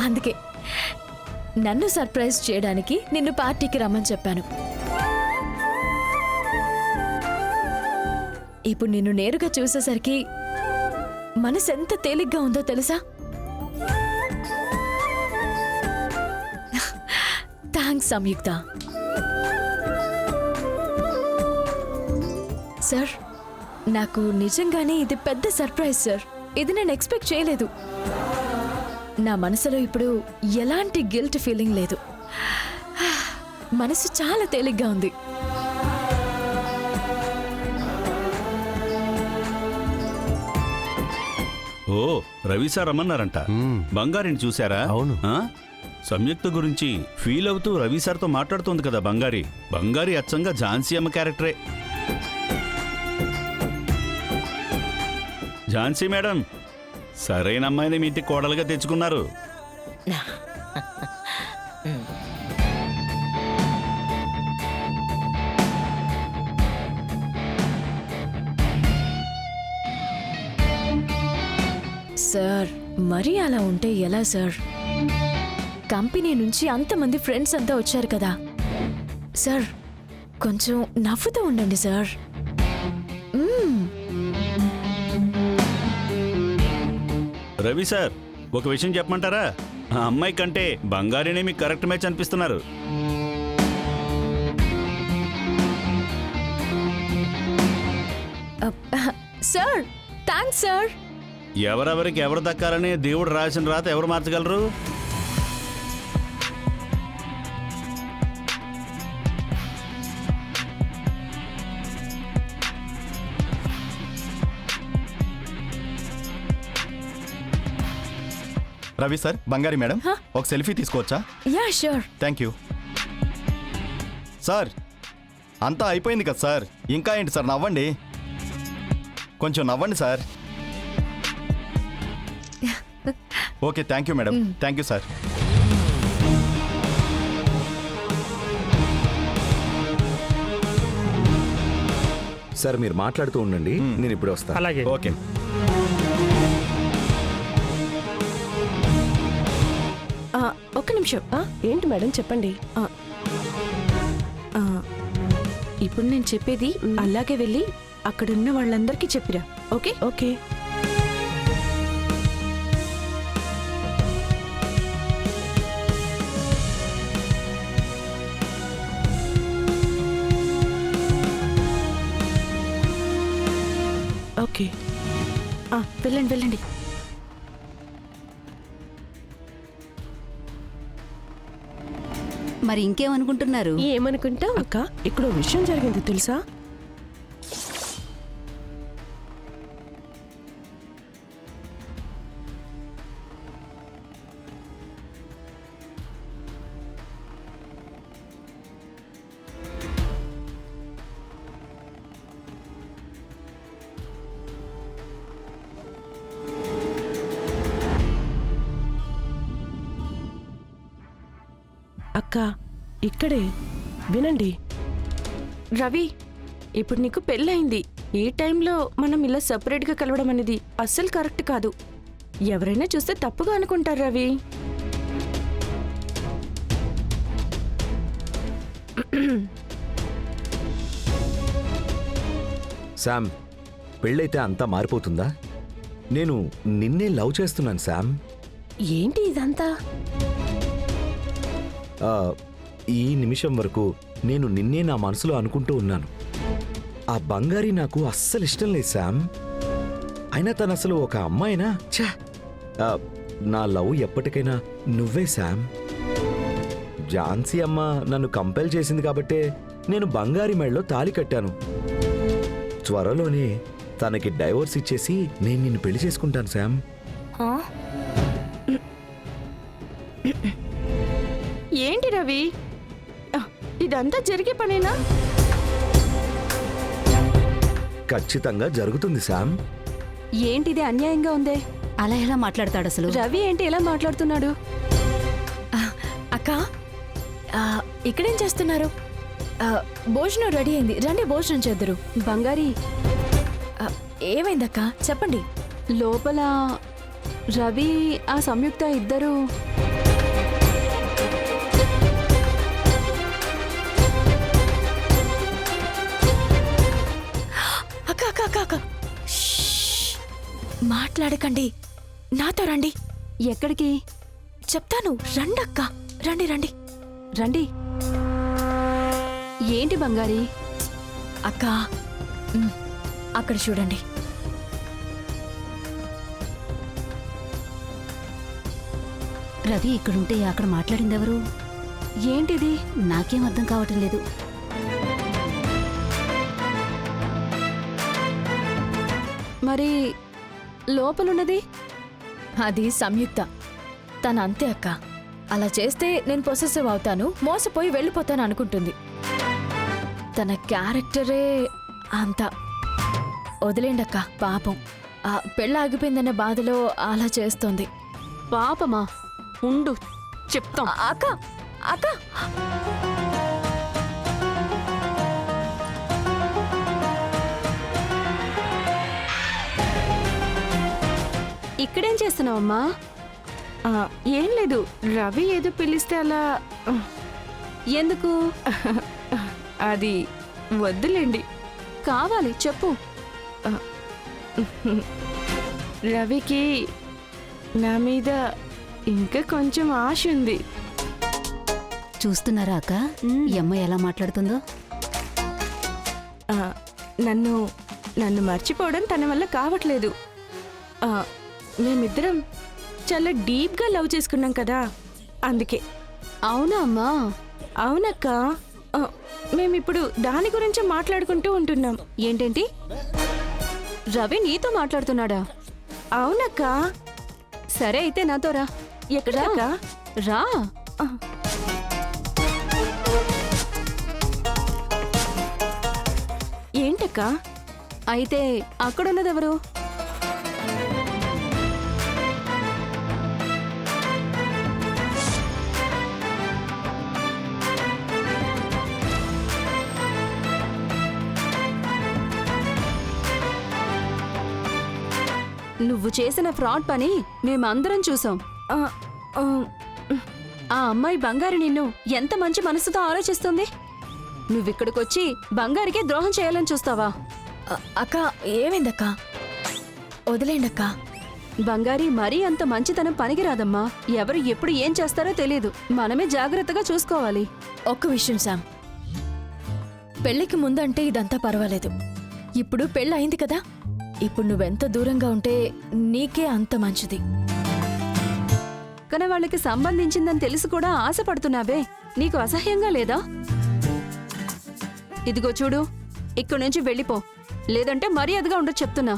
అందుకే నన్ను సర్ప్రైజ్ చేయడానికి నిన్ను పార్టీకి రమ్మని చెప్పాను. ఇప్పుడు నిన్ను నేరుగా చూసేసరికి మనసు ఎంత తేలిగ్గా ఉందో తెలుసా? థ్యాంక్స్ సంయుక్త. సార్, నాకు నిజంగానే ఇది పెద్ద సర్ప్రైజ్ సార్. ఇది నేను ఎక్స్పెక్ట్ చేయలేదు. నా మనసులో ఇప్పుడు ఎలాంటి గిల్ట్ ఫీలింగ్ లేదు. మనసు చాలా తేలిగ్గా ఉంది. ఓ, రవి సార్ రమ్మన్నారంట. బంగారిని చూసారా? అవును. సంయుక్త గురించి ఫీల్ అవుతూ రవి సార్తో మాట్లాడుతోంది కదా బంగారి. బంగారి అచ్చంగా ఝాన్సీ అమ్మ క్యారెక్టరే. ఝాన్సీ మేడం, సరైన అమ్మాయిని మీ ఇంటికి కోడలుగా తెచ్చుకున్నారు. సార్, మరీ అలా ఉంటే ఎలా సార్? కంపెనీ నుంచి అంతమంది ఫ్రెండ్స్ అంతా వచ్చారు కదా సార్, కొంచెం నవ్వుతూ ఉండండి సార్. రవి సార్, ఒక విషయం చెప్పమంటారా? ఆ అమ్మాయి కంటే బంగారినే మీకు కరెక్ట్ మ్యాచ్ అనిపిస్తున్నారు. Sir, thanks sir. ఎవరెవరికి ఎవరు దక్కాలని దేవుడు రాసిన రాత ఎవరు మార్చగలరు? రవి సార్, బంగారి మేడం, ఒక సెల్ఫీ తీసుకోవచ్చా? Yeah sure. Thank you sir. అంతా అయిపోయింది కదా సార్, ఇంకా ఏంటి సార్? నవ్వండి, కొంచెం నవ్వండి sir. Okay, thank you madam. Thank you sir. Sir, మీరు మాట్లాడుతూ ఉండండి, నేను ఇప్పుడే వస్తాను. అలాగే. ఓకే. ఒక్క నిమిషం. ఏంటి మేడం, చెప్పండి. ఇప్పుడు నేను చెప్పేది అలాగే వెళ్ళి అక్కడున్న వాళ్ళందరికీ చెప్పిరా. Okay okay. ఓకే, వెళ్ళండి వెళ్ళండి. మరి ఇంకేమనుకుంటున్నారు? ఏమనుకుంటాం అక్క, ఇక్కడ విషయం జరిగింది తెలుసా? అక్క, ఇక్కడే వినండి. రవి, ఇప్పుడు నీకు పెళ్ళయింది. ఈ టైంలో మనం ఇలా సపరేట్గా కలవడం అనేది అస్సలు కరెక్ట్ కాదు. ఎవరైనా చూస్తే తప్పుగా అనుకుంటారు రవి. శామ్, పెళ్ళైతే అంతా మారిపోతుందా? నేను నిన్నే లవ్ చేస్తున్నాను శామ్. ఏంటి ఇదంతా? ఈ నిమిషం వరకు నేను నిన్నే నా మనసులో అనుకుంటూ ఉన్నాను. ఆ బంగారి నాకు అస్సలు ఇష్టం లేదు శామ్. అయినా తను అసలు ఒక అమ్మాయినా? ఛా! నా లవ్ ఎప్పటికైనా నువ్వే శామ్. ఝాన్సీ అమ్మ నన్ను కంపెల్ చేసింది కాబట్టే నేను బంగారి మెడలో తాళి కట్టాను. త్వరలోనే తనకి డైవోర్స్ ఇచ్చేసి నేను నిన్ను పెళ్లి చేసుకుంటాను శామ్. ఏంటి రవి, ఇదంతా జరిగే పనేనా? ఖచ్చితంగా జరుగుతుంది శామ్. ఏంటిది అన్యాయంగా ఉందే. అలా ఎలా మాట్లాడతాడు అసలు? రవి ఏంటి ఎలా మాట్లాడుతున్నాడు? అక్క, ఇక్కడేం చేస్తున్నారు? భోజనం రెడీ అయింది, రండి భోజనం చేద్దరు. బంగారి, ఏమైందక్క చెప్పండి. లోపల రవి ఆ సంయుక్త ఇద్దరు అక్క అక్క అక్క శ్ష్. మాట్లాడకండి, నాతో రండి. ఎక్కడికి? చెప్తాను, రండి అక్క, రండి రండి. రండి. ఏంటి బంగారి? అక్క ఉమ్, అక్కడ చూడండి. రవి ఇక్కడుంటే అక్కడ మాట్లాడిందెవరు? ఏంటిది? నాకేం అర్థం కావటం లేదు. మరి లోపలున్నది? అది సంయుక్త. తను అంతే అక్క. అలా చేస్తే నేను పొసెసివ్ అవుతాను, మోసపోయి వెళ్ళిపోతాను అనుకుంటుంది. తన క్యారెక్టరే అంత. వదిలేండి అక్క, పాపం. ఆ పెళ్ళి ఆగిపోయిందన్న బాధలో అలా చేస్తోంది. పాపమా? ఉండు, చెప్తాం. అక్క అక్క ఇక్కడేం చేస్తున్నావమ్మా? ఏం లేదు, రవి ఏదో పిలిస్తే అలా. ఎందుకు? అది వద్దులేండి. కావాలి చెప్పు. రవికి నా మీద ఇంకా కొంచెం ఆశ ఉంది. చూస్తున్నారా అక్క ఈ అమ్మాయి ఎలా మాట్లాడుతుందో? ఆ, నన్ను నన్ను మర్చిపోవడం తన వల్ల కావట్లేదు. మేమిద్దరం చాలా డీప్గా లవ్ చేసుకున్నాం కదా, అందుకే. అవునా అమ్మా? అవునక్క. మేమిప్పుడు దాని గురించి మాట్లాడుకుంటూ ఉంటున్నాం. ఏంటేంటి? రవి నీతో మాట్లాడుతున్నాడా? అవునక్క. సరే అయితే నాతో రా. ఎక్కడా? రా. ఏంటక్క? అయితే అక్కడున్నదెవరు? నువ్వు చేసిన ఫ్రాడ్ పని మేమందరం చూసాం. ఆ అమ్మాయి బంగారి నిన్ను ఎంత మంచి మనసుతో ఆలోచిస్తుంది. నువ్విక్కడికొచ్చి బంగారికే ద్రోహం చేయాలని చూస్తావా? అక్క ఏమైందక్క? వదిలేండి అక్క. బంగారి మరీ అంత మంచితనం పనికిరాదమ్మా. ఎవరు ఎప్పుడు ఏం చేస్తారో తెలియదు. మనమే జాగ్రత్తగా చూసుకోవాలి. ఒక్క విషయం శామ్, పెళ్లికి ముందంటే ఇదంతా పర్వాలేదు. ఇప్పుడు పెళ్ళి అయింది కదా, ఇప్పుడు నువ్వెంత దూరంగా ఉంటే నీకే అంత మంచిది. కానీ వాళ్ళకి సంబంధించిందని తెలిసి కూడా ఆశపడుతున్నావే, నీకు అసహ్యంగా లేదా? ఇదిగో చూడు, ఇక్కడి నుంచి వెళ్ళిపో, లేదంటే మర్యాదగా ఉండదు చెప్తున్నా.